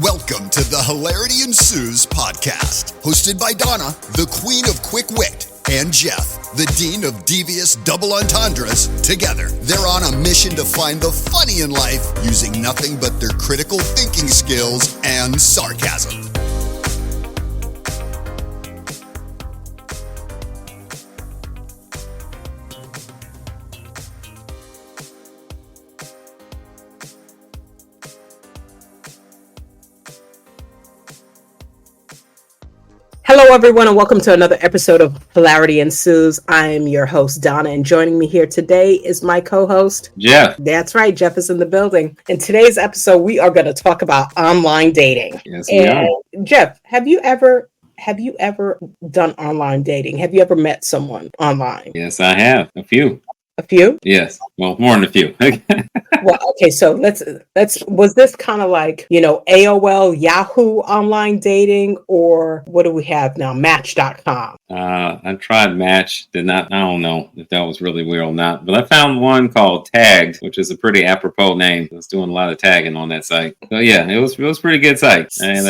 Welcome to the Hilarity Ensues podcast, hosted by Donna, the queen of quick wit, and Jeff, the dean of devious double entendres. Together, they're on a mission to find the funny in life using nothing but their critical thinking skills and sarcasm. Hello, everyone, and welcome to another episode of Hilarity Ensues. I'm your host, Donna, and joining me here today is my co-host, Jeff. That's right, Jeff is in the building. In today's episode, we are going to talk about online dating. Yes, we are. Jeff, have you ever done online dating? Have you ever met someone online? Yes, I have. A few. A few? Yes. Well, more than a few. Well, okay, so let's was this kind of like, AOL, Yahoo online dating, or what do we have now? Match.com. I tried Match. I don't know if that was really real or not, but I found one called Tagged, which is a pretty apropos name. I was doing a lot of tagging on that site. So yeah, it was a pretty good site. And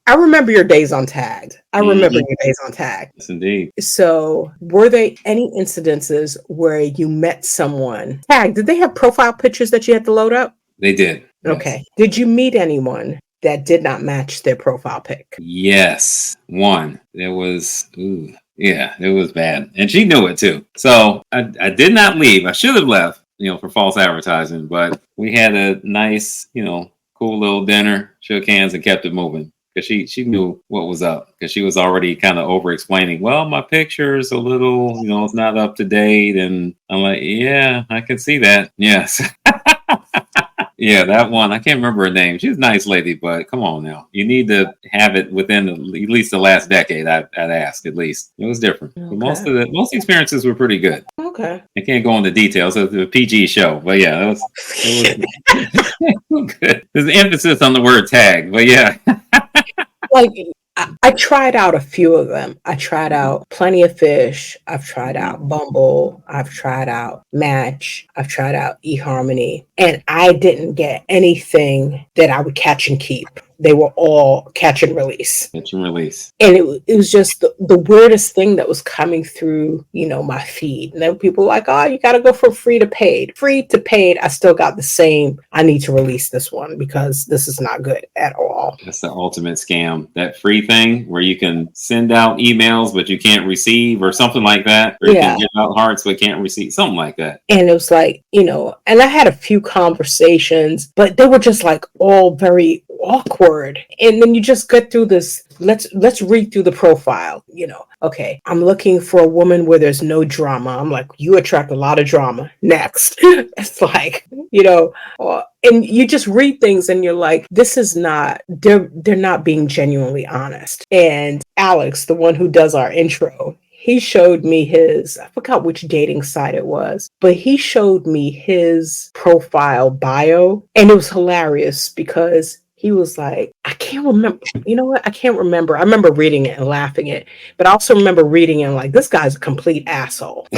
I remember your days on Tagged. Yes, indeed. So were there any incidences where you met someone? Tagged, did they have profile pictures that you had to load up? They did. Yes. Okay. Did you meet anyone that did not match their profile pic? Yes. One. It was bad. And she knew it too. So I did not leave. I should have left, for false advertising, but we had a nice, cool little dinner, shook hands and kept it moving. Because she knew what was up, because she was already kind of over explaining, well, my picture's a little, it's not up to date. And I'm like, yeah, I can see that. Yes. Yeah, that one, I can't remember her name. She's a nice lady, but come on now. You need to have it within at least the last decade, I'd ask, at least. It was different. Okay. But most experiences were pretty good. Okay. I can't go into details. It's a PG show, but yeah, it was good. There's an emphasis on the word tag, but yeah. Like, I tried out a few of them. I tried out Plenty of Fish. I've tried out Bumble. I've tried out Match. I've tried out eHarmony. And I didn't get anything that I would catch and keep. They were all catch and release. Catch and release. And it was just the weirdest thing that was coming through, my feed. And then people were like, oh, you got to go from free to paid. Free to paid, I still got the same. I need to release this one because this is not good at all. That's the ultimate scam. That free thing where you can send out emails, but you can't receive, or something like that. Or you can give out hearts, but can't receive. Something like that. And it was like, and I had a few conversations, but they were just like all very awkward. And then you just get through this, let's read through the profile, okay, I'm looking for a woman where there's no drama. I'm like, you attract a lot of drama. Next. It's like, and you just read things and you're like, this is not, they're not being genuinely honest. And Alex, the one who does our intro, he showed me I forgot which dating site it was, but he showed me his profile bio, and it was hilarious because he was like, I can't remember. You know what? I can't remember. I remember reading it and laughing at it, but I also remember reading it and like, this guy's a complete asshole.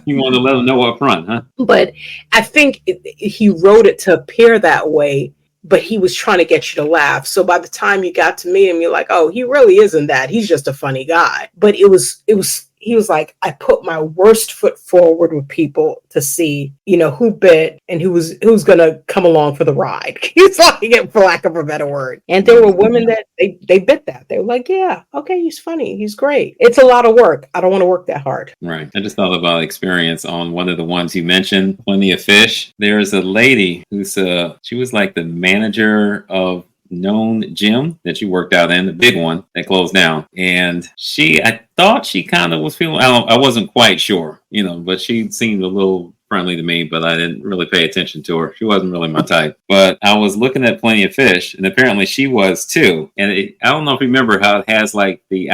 You want to let him know up front, huh? But I think he wrote it to appear that way, but he was trying to get you to laugh. So by the time you got to meet him, you're like, oh, he really isn't that. He's just a funny guy. But he was like, I put my worst foot forward with people to see, who bit and who's going to come along for the ride. He's like, for lack of a better word. And there were women that they bit that. They were like, yeah, okay, he's funny. He's great. It's a lot of work. I don't want to work that hard. Right. I just thought about experience on one of the ones you mentioned, Plenty of Fish. There's a lady she was like the manager of known gym that you worked out in, the big one that closed down. And I thought she kind of was feeling, I wasn't quite sure, but she seemed a little friendly to me, but I didn't really pay attention to her. She wasn't really my type. But I was looking at Plenty of Fish, and apparently she was too. And I don't know if you remember how it has like the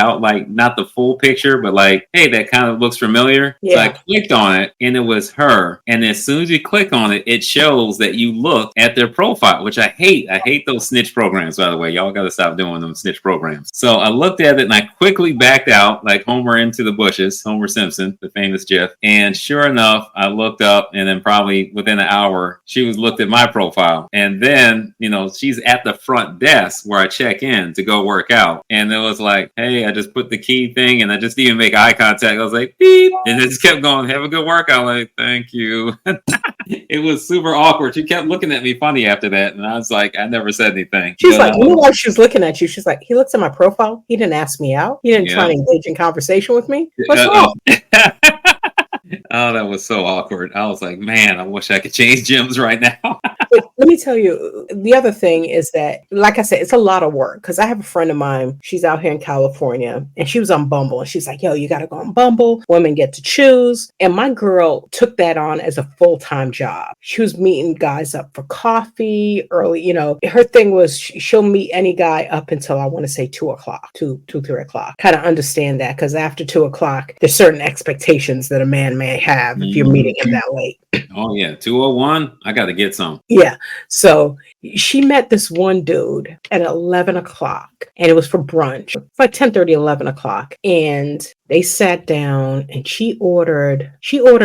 not the full picture, but like, hey, that kind of looks familiar. Yeah. So I clicked on it, and it was her. And as soon as you click on it, it shows that you look at their profile, which I hate. I hate those snitch programs, by the way. Y'all got to stop doing them snitch programs. So I looked at it, and I quickly backed out, like Homer into the bushes, Homer Simpson, the famous GIF. And sure enough, I looked looked up, and then probably within an hour, she was looked at my profile. And then, she's at the front desk where I check in to go work out. And it was like, hey, I just put the key thing and I just didn't make eye contact. I was like, beep. And it just kept going, have a good workout. Like, thank you. It was super awkward. She kept looking at me funny after that. And I was like, I never said anything. She's like, while she was looking at you, she's like, he looks at my profile. He didn't ask me out. He didn't try to engage in conversation with me. What's wrong? Oh, that was so awkward. I was like, man, I wish I could change gyms right now. But let me tell you, the other thing is that, like I said, it's a lot of work because I have a friend of mine. She's out here in California and she was on Bumble and she's like, yo, you got to go on Bumble. Women get to choose. And my girl took that on as a full-time job. She was meeting guys up for coffee early. Her thing was she'll meet any guy up until I want to say 2 o'clock, 3 o'clock. Kind of understand that because after 2 o'clock, there's certain expectations that a man may have if you're meeting him that late. Oh, yeah. 2:01. I got to get some. Yeah. So she met this one dude at 11 o'clock and it was for brunch. It's like 10:30, 11 o'clock. And they sat down and she ordered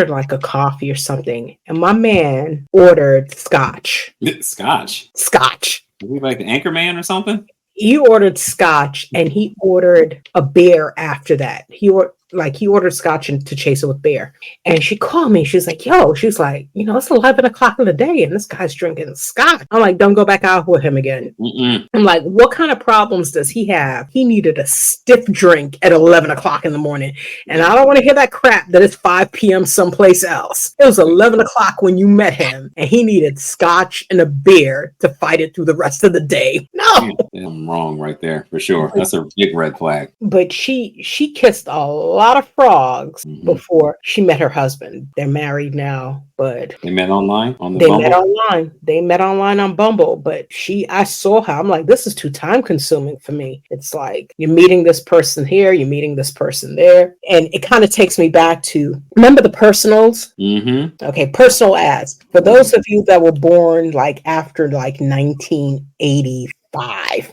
like a coffee or something. And my man ordered scotch. Scotch? Scotch. Is he like the Anchorman or something? He ordered scotch and he ordered a beer after that. He ordered scotch and to chase it with beer. And she called me. She's like, it's 11 o'clock in the day and this guy's drinking scotch. I'm like, don't go back out with him again. Mm-mm. I'm like, what kind of problems does he have? He needed a stiff drink at 11 o'clock in the morning. And I don't want to hear that crap that it's 5 p.m. someplace else. It was 11 o'clock when you met him and he needed scotch and a beer to fight it through the rest of the day. No. I'm wrong right there for sure. That's a big red flag. But she kissed a lot of frogs before she met her husband. They're married now, but they met online on the They Bumble? met online. They met online on Bumble, but I saw her. I'm like, this is too time consuming for me. It's like you're meeting this person here, you're meeting this person there, and it kind of takes me back to remember the personals. Mm-hmm. Okay, personal ads. For those of you that were born like after like 1980.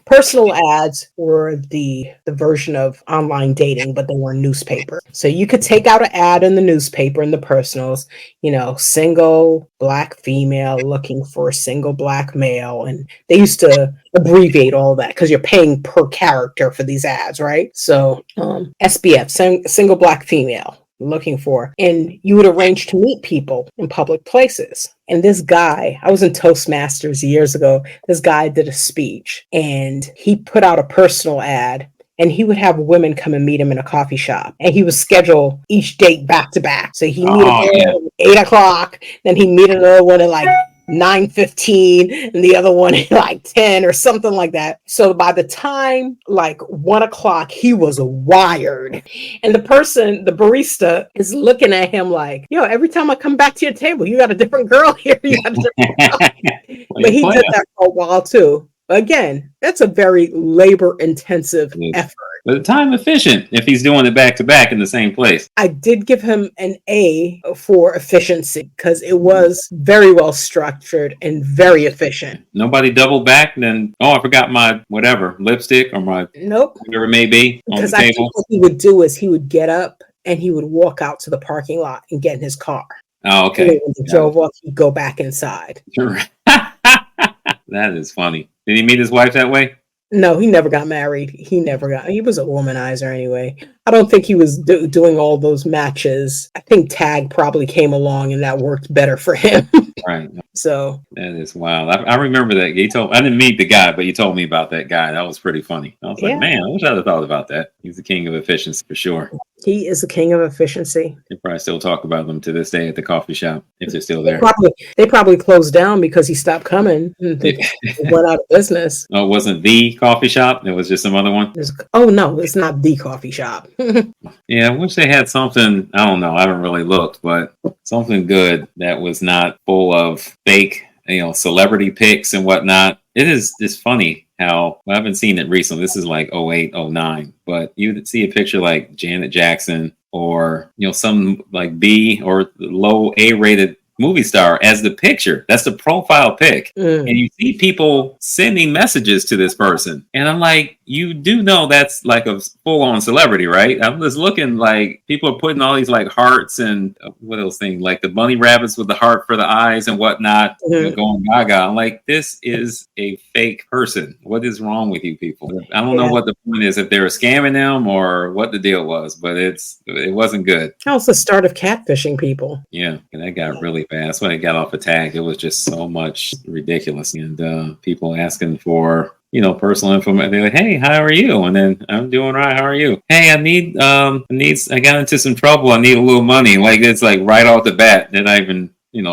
Personal ads were the version of online dating, but they were newspaper. So you could take out an ad in the newspaper in the personals, single black female looking for a single black male. And they used to abbreviate all that because you're paying per character for these ads, right? So SBF, single black female. Looking for, and you would arrange to meet people in public places. And this guy, I was in Toastmasters years ago, this guy did a speech and he put out a personal ad and he would have women come and meet him in a coffee shop and he would schedule each date back to back. So he meet at 8 o'clock, then he meet another one at like 9:15 and the other one at like 10 or something like that. So by the time like 1 o'clock, he was wired. And the barista is looking at him like, every time I come back to your table, you got a different girl here. You got a different girl. But he did that for a while too. Again, that's a very labor intensive effort. But time efficient if he's doing it back to back in the same place. I did give him an A for efficiency because it was very well structured and very efficient. Nobody doubled back then. Oh, I forgot my whatever lipstick or my whatever it may be on the table. I think what he would do is he would get up and he would walk out to the parking lot and get in his car. Oh, okay. And when he drove off, he'd go back inside. That is funny. Did he meet his wife that way? No, he never got married. He was a womanizer anyway. I don't think he was doing all those matches. I think Tag probably came along and that worked better for him. Right. So that is wild. I remember that. I didn't meet the guy, but you told me about that guy. That was pretty funny. I was like, man, I wish I'd have thought about that. He's the king of efficiency for sure. He is the king of efficiency. They probably still talk about them to this day at the coffee shop if they're still there. They probably closed down because he stopped coming. They went out of business. Oh, it wasn't the coffee shop? It was just some other one? No, it's not the coffee shop. Yeah, I wish they had something, I don't know, I haven't really looked, but something good that was not full of fake, celebrity pics and whatnot. It's funny how, I haven't seen it recently. This is like 08, 09, but you would see a picture like Janet Jackson or, some like B or low A-rated movie star as the picture. That's the profile pic. Mm. And you see people sending messages to this person. And I'm like, you do know that's like a full-on celebrity, right? I'm just looking like people are putting all these like hearts and what else thing, like the bunny rabbits with the heart for the eyes and whatnot, going gaga. I'm like, this is a fake person. What is wrong with you people? I don't know what the point is, if they were scamming them or what the deal was, but it wasn't good. That was the start of catfishing people. Yeah, and that got really bad. That's when it got off attack. It was just so much ridiculous, and people asking for personal information. They're like, "Hey, how are you?" And then, "I'm doing right. How are you?" "Hey, I got into some trouble. I need a little money." Like, it's like right off the bat. They're not even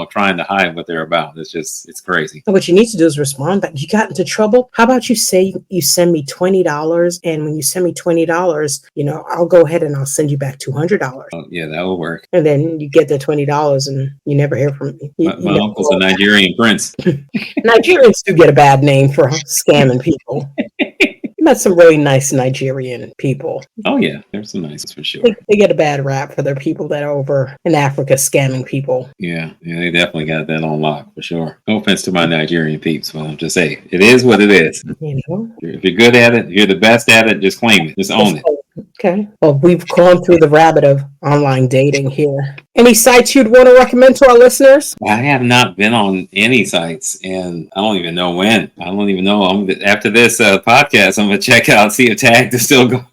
trying to hide what they're about. It's crazy. So what you need to do is respond back. You got into trouble. How about you say you send me $20, and when you send me $20, I'll go ahead and I'll send you back $200. Oh, yeah, that will work. And then you get the $20, and you never hear from me. My uncle's a Nigerian prince. Nigerians do get a bad name for scamming people. Met some really nice Nigerian people. Oh yeah, there's some nice for sure. They get a bad rap for their people that are over in Africa scamming people. Yeah, they definitely got that on lock for sure. No offense to my Nigerian peeps, but I'm just saying it is what it is. If you're good at it, you're the best at it. Just claim it. Just own it. Okay. Well, we've gone through the rabbit of online dating here. Any sites you'd want to recommend to our listeners? I have not been on any sites, and I don't even know when. I don't even know. After this podcast, I'm going to check out, see if Tagged is still going.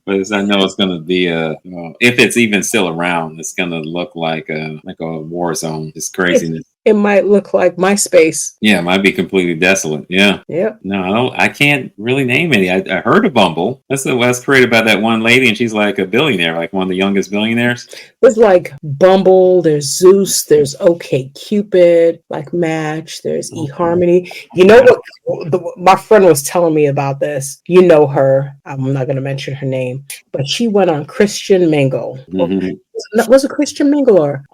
But I know it's going to be if it's even still around, it's going to look like a war zone. It's craziness. It might look like MySpace. Yeah, it might be completely desolate. Yeah. Yep. No, I can't really name any. I heard of Bumble. That's created by that one lady, and she's like a billionaire, like one of the youngest billionaires. There's like Bumble, there's Zeus, there's OkCupid, like Match, there's eHarmony. You know what? My friend was telling me about this. You know her. I'm not going to mention her name, but she went on Christian Mingle. Mm-hmm. Was it Christian Mingle or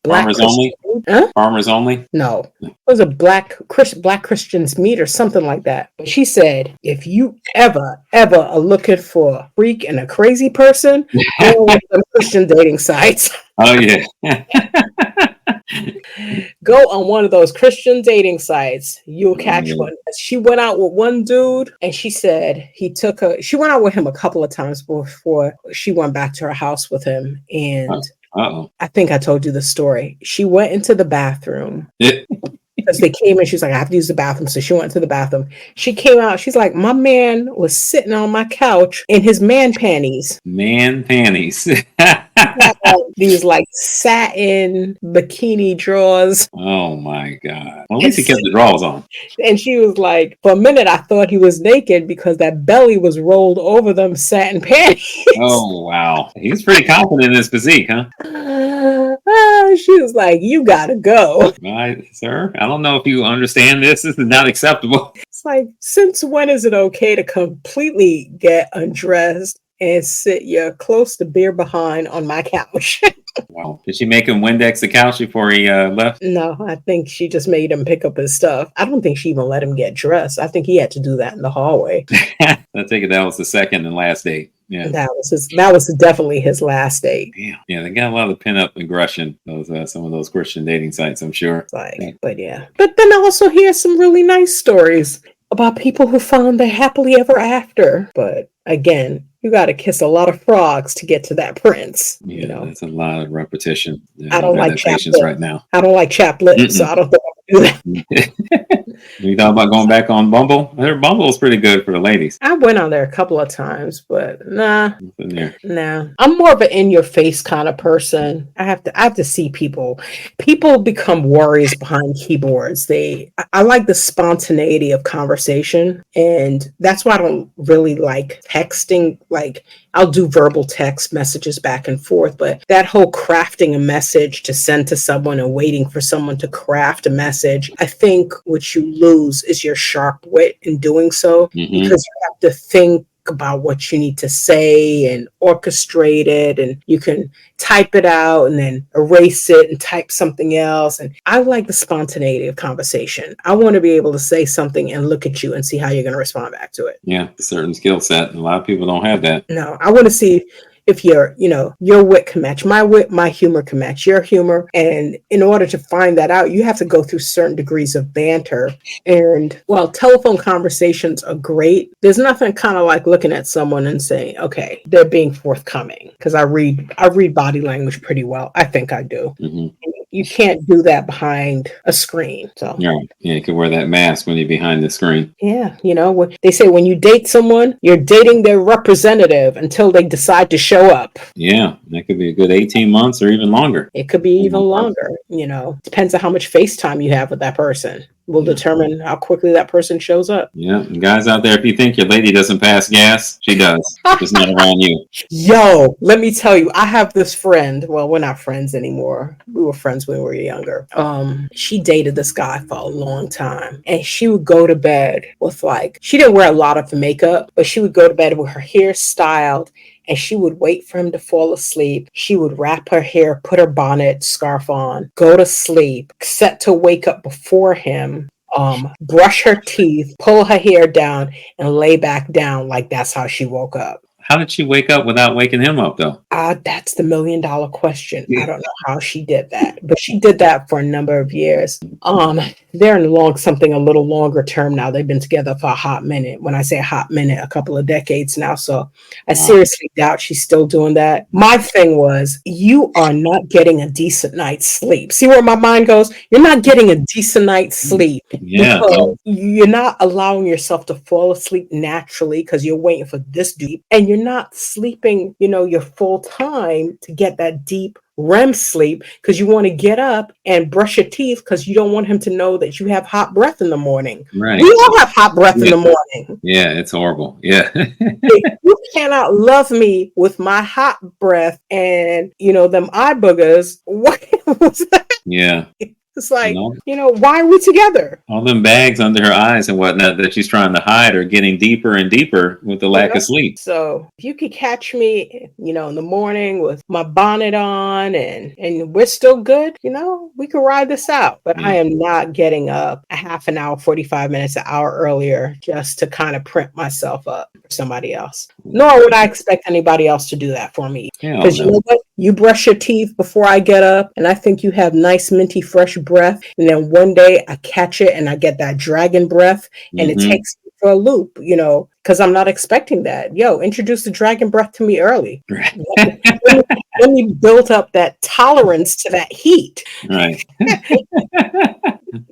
Black Farmers Christian? Only? Huh? Farmers Only? No. It was a Black Christians meet or something like that. But she said, if you ever are looking for a freak and a crazy person, go on some Christian dating sites. Oh, yeah. Go on one of those Christian dating sites. You'll catch one. She went out with one dude, and she said she went out with him a couple of times before she went back to her house with him. And I think I told you the story. She went into the bathroom. Because they came in, she's like, I have to use the bathroom. So she went to the bathroom. She came out. She's like, my man was sitting on my couch in his man panties. Man panties. These like satin bikini drawers. Oh my God. Well, at least he kept the drawers on. And she was like, for a minute, I thought he was naked because that belly was rolled over them satin panties. Oh, wow. He's pretty confident in his physique, huh? She was like, you gotta go. Sir, I don't know if you understand this. This is not acceptable. It's like, since when is it okay to completely get undressed and sit your close to beer behind on my couch? Wow. Did she make him Windex the couch before he left? No, I think she just made him pick up his stuff. I don't think she even let him get dressed. I think he had to do that in the hallway. I take it that was the second and last date. Yeah, that was definitely his last date. Damn. Yeah, they got a lot of pin-up aggression. Some of those Christian dating sites, I'm sure. But then I also hear some really nice stories about people who found their happily ever after. But again, you got to kiss a lot of frogs to get to that prince. Yeah, that's a lot of repetition. I don't like chapped lips right now. I don't like chapped lips, so I don't think I can do that. You thought about going back on Bumble? I heard Bumble is pretty good for the ladies. I went on there a couple of times, but nah. I'm more of an in-your-face kind of person. I have to see people. People become warriors behind keyboards. I like the spontaneity of conversation, and that's why I don't really like texting. Like, I'll do verbal text messages back and forth, but that whole crafting a message to send to someone and waiting for someone to craft a message, I think what you lose is your sharp wit in doing so, because you have to think about what you need to say and orchestrate it, and you can type it out and then erase it and type something else. And I like the spontaneity of conversation. I want to be able to say something and look at you and see how you're going to respond back to it. Yeah, a certain skill set. A lot of people don't have that. No, I want to see if your wit can match my wit, my humor can match your humor. And in order to find that out, you have to go through certain degrees of banter. And while telephone conversations are great, there's nothing kind of like looking at someone and saying, okay, they're being forthcoming. Because I read body language pretty well. I think I do. Mm-hmm. You can't do that behind a screen. So yeah, you can wear that mask when you're behind the screen. yeah, they say when you date someone, you're dating their representative until they decide to show up. Yeah, that could be a good 18 months or even longer. It could be even longer. Depends on how much FaceTime you have with that person. Will determine how quickly that person shows up. Yeah, and guys out there, if you think your lady doesn't pass gas, she does. It's not around you. Yo, let me tell you, I have this friend. Well, we're not friends anymore. We were friends when we were younger. She dated this guy for a long time, and she would go to bed with she didn't wear a lot of makeup, but she would go to bed with her hair styled. And she would wait for him to fall asleep. She would wrap her hair, put her bonnet, scarf on, go to sleep, set to wake up before him, brush her teeth, pull her hair down, and lay back down like that's how she woke up. How did she wake up without waking him up, though? That's the $1 million question. I don't know how she did that, but she did that for a number of years. They're in something a little longer term now. They've been together for a hot minute. When I say a hot minute, a couple of decades now. So I seriously doubt she's still doing that. My thing was, you are not getting a decent night's sleep. See where my mind goes? You're not getting a decent night's sleep. Yeah. You're not allowing yourself to fall asleep naturally because you're waiting for this deep, and you're not sleeping, your full time to get that deep REM sleep because you want to get up and brush your teeth because you don't want him to know that you have hot breath in the morning. Right. We all have hot breath in the morning. Yeah, it's horrible. Yeah. You cannot love me with my hot breath and, them eye boogers. What was that? Yeah. It's why are we together? All them bags under her eyes and whatnot that she's trying to hide are getting deeper and deeper with the lack of sleep. So if you could catch me, in the morning with my bonnet on and we're still good, we could ride this out. But I am not getting up a half an hour, 45 minutes, an hour earlier just to kind of print myself up for somebody else. Nor would I expect anybody else to do that for me. Because you know what? You brush your teeth before I get up, and I think you have nice, minty, fresh breath. And then one day I catch it and I get that dragon breath, and it takes me for a loop, because I'm not expecting that. Introduce the dragon breath to me early. Right. Let me build up that tolerance to that heat. Right.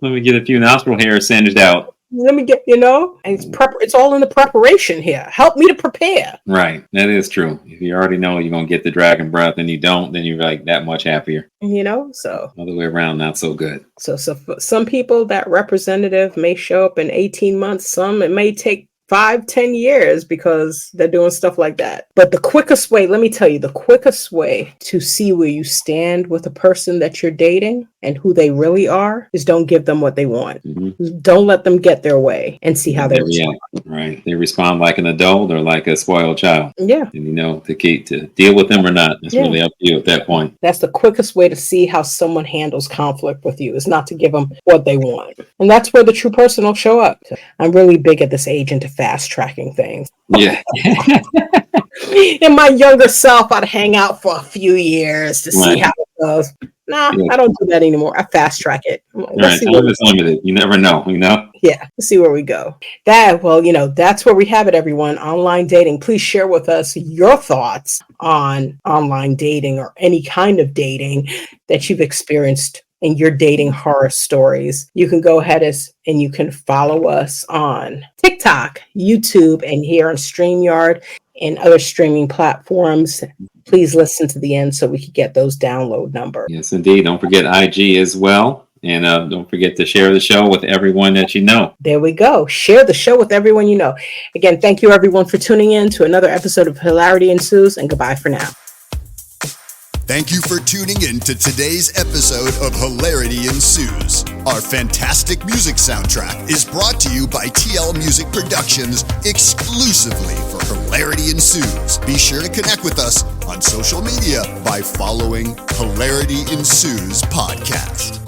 Let me get a few nostril hairs singed out. Let me get, and it's all in the preparation here. Help me to prepare. Right. That is true. If you already know you're going to get the dragon breath and you don't, then you're that much happier. So. Other way around, not so good. So for some people, that representative may show up in 18 months. Some, it may take 5-10 years because they're doing stuff like that. But the quickest way, let me tell you, the quickest way to see where you stand with a person that you're dating and who they really are is don't give them what they want. Mm-hmm. Don't let them get their way and see how they respond. Right. They respond like an adult or like a spoiled child. Yeah. And to deal with them or not, it's really up to you at that point. That's the quickest way to see how someone handles conflict with you, is not to give them what they want. And that's where the true person will show up. I'm really big at this age into fast tracking things. Yeah. In my younger self, I'd hang out for a few years to see how it goes. I don't do that anymore. I fast track it. Right. Time is limited. You never know, Yeah. Let's see where we go. That's where we have it, everyone. Online dating. Please share with us your thoughts on online dating or any kind of dating that you've experienced in your dating horror stories. You can go ahead and you can follow us on TikTok, YouTube, and here on StreamYard and other streaming platforms. Please listen to the end so we can get those download numbers. Yes, indeed. Don't forget IG as well. And don't forget to share the show with everyone that you know. There we go. Share the show with everyone you know. Again, thank you everyone for tuning in to another episode of Hilarity Ensues, and goodbye for now. Thank you for tuning in to today's episode of Hilarity Ensues. Our fantastic music soundtrack is brought to you by TL Music Productions exclusively for Hilarity Ensues. Be sure to connect with us on social media by following Hilarity Ensues Podcast.